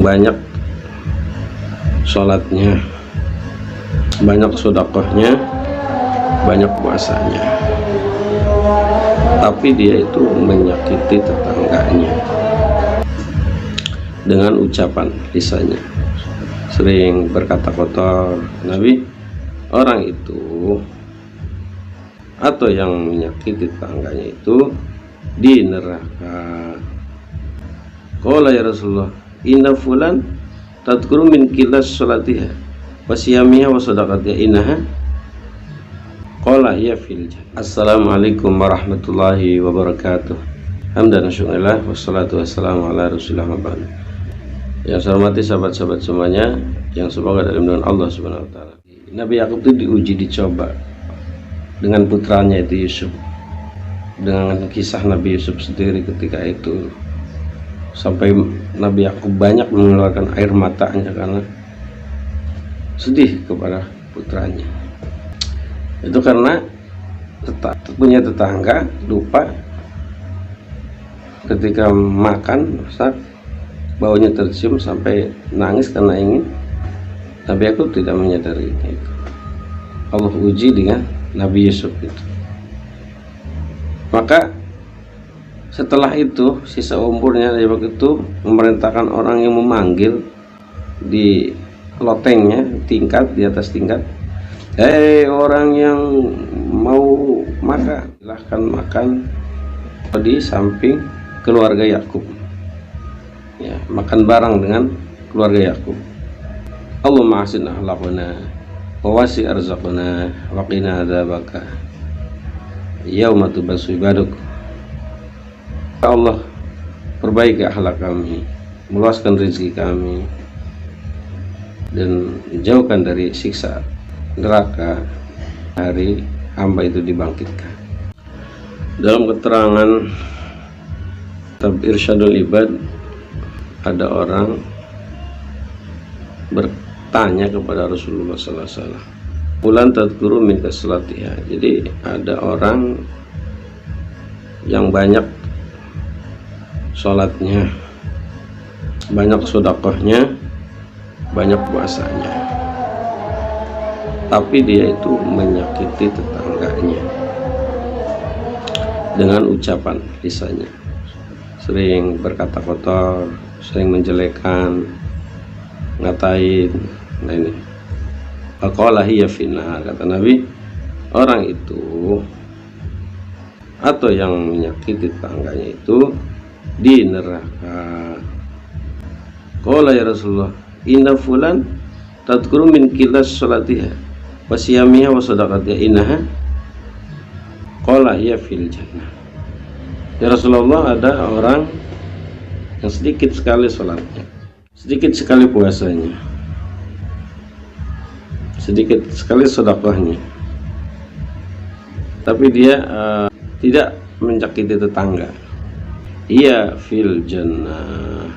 banyak sholatnya, banyak sedekahnya, banyak puasanya, tapi dia itu menyakiti tetangganya dengan ucapan lisannya, sering berkata kotor. Nabi, orang itu atau yang menyakiti tetangganya itu di neraka. Qala ya Rasulullah, inna fulan tadkuru min kilas salatiha wa siyamiha wa sadaqatiha innaha qala hiya fil jannah. Assalamualaikum warahmatullahi wabarakatuh. Hamdan syukurillah wassalatu wassalamu ala rasulillah mabad. Yang saya hormati sahabat-sahabat semuanya, yang semoga dalam lindungan Allah Subhanahu wa taala. Nabi Yakub itu diuji, dicoba dengan putranya itu Yusuf, dengan kisah Nabi Yusuf sendiri ketika itu, sampai Nabi Yakub banyak mengeluarkan air matanya karena sedih kepada putranya. Itu karena punya tetangga lupa ketika makan, masak, baunya tercium sampai nangis karena ingin. Nabi Yakub tidak menyadari itu. Allah uji dengan Nabi Yusuf itu. Maka setelah itu sisa umurnya Nabi Yakub itu memerintahkan orang yang memanggil di lotengnya, tingkat di atas tingkat, hei orang yang mau makan, silahkan makan di samping keluarga Yakub, ya, makan bareng dengan keluarga Yakub. Allahumma ahsin akhlaqana wa wasi' arzaqana wa qina adzabaka yauma tubassu ibaduk. Ya Allah, perbaiki akhlak kami, meluaskan rezeki kami, dan jauhkan dari siksa neraka hari hamba itu dibangkitkan. Dalam keterangan Kitab Irsyadul Ibad, ada orang bertanya kepada Rasulullah sallallahu alaihi wasallam, "Fulan tadkuru min kaslatiha." Jadi ada orang yang banyak sholatnya, banyak sedekahnya, banyak puasanya, tapi dia itu menyakiti tetangganya dengan ucapan lisannya, sering berkata kotor, sering menjelekkan, ngatain. Nah ini faqala hiya finnar, kata Nabi, orang itu atau yang menyakiti tetangganya itu di neraka. Qala ya Rasulullah, inna fulan tadkuru min kilas salatiha wa siyamiha wa sadaqatiha innaha qala hiya fil jannah. Ya Rasulullah, ada orang yang sedikit sekali salatnya, sedikit sekali puasanya, sedikit sekali sedekahnya, tapi dia tidak menyakiti tetangga. Ia fil jannah,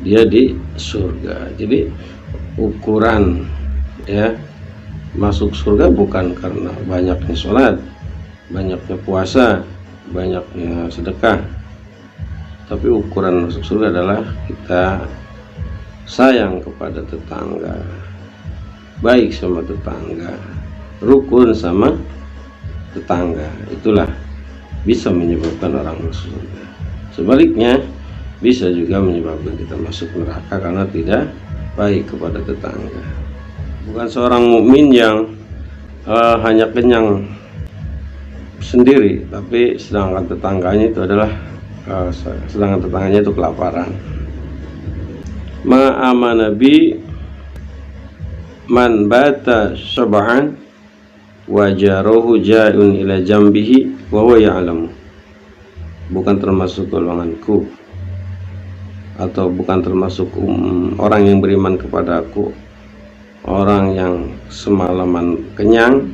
dia di surga. Jadi ukuran, ya, masuk surga bukan karena banyaknya sholat, banyaknya puasa, banyaknya sedekah, tapi ukuran masuk surga adalah kita sayang kepada tetangga, baik sama tetangga, rukun sama tetangga. Itulah bisa menyebabkan orang masuk surga. Sebaliknya bisa juga menyebabkan kita masuk neraka karena tidak baik kepada tetangga. Bukan seorang mukmin yang hanya kenyang sendiri, tapi sedangkan tetangganya itu adalah kelaparan. Ma'ama Nabi man bata syab'an wa jaruhu ja'un ila jambihi wa huwa ya'lamu. Bukan termasuk golonganku, atau bukan termasuk orang yang beriman kepadaku, orang yang semalaman kenyang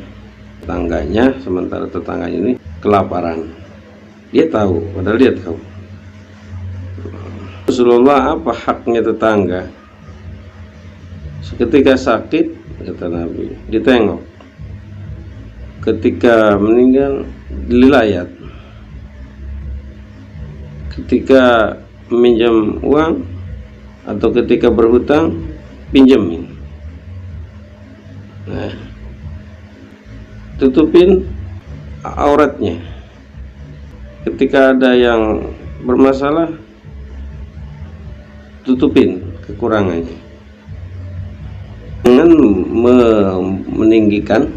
tetangganya, sementara tetangganya ini kelaparan. Dia tahu, padahal dia tahu. Rasulullah, apa haknya tetangga? Ketika sakit, kata Nabi, ditengok. Ketika meninggal, dilayat. Ketika meminjam uang atau ketika berhutang pinjemin. Nah, tutupin auratnya. Ketika ada yang bermasalah, tutupin kekurangannya. Dengan meninggikan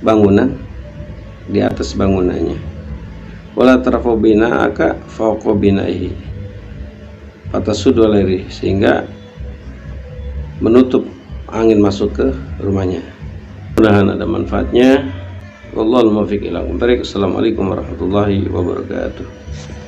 bangunan di atas bangunannya. Wala tarfa'u bina'aka fawqa bina'ihi fatasudu alaihi, sehingga menutup angin masuk ke rumahnya. Mudah-mudahan ada manfaatnya. Wallahul muwaffiq ila aqwamit thoriq. Assalamualaikum warahmatullahi wabarakatuh.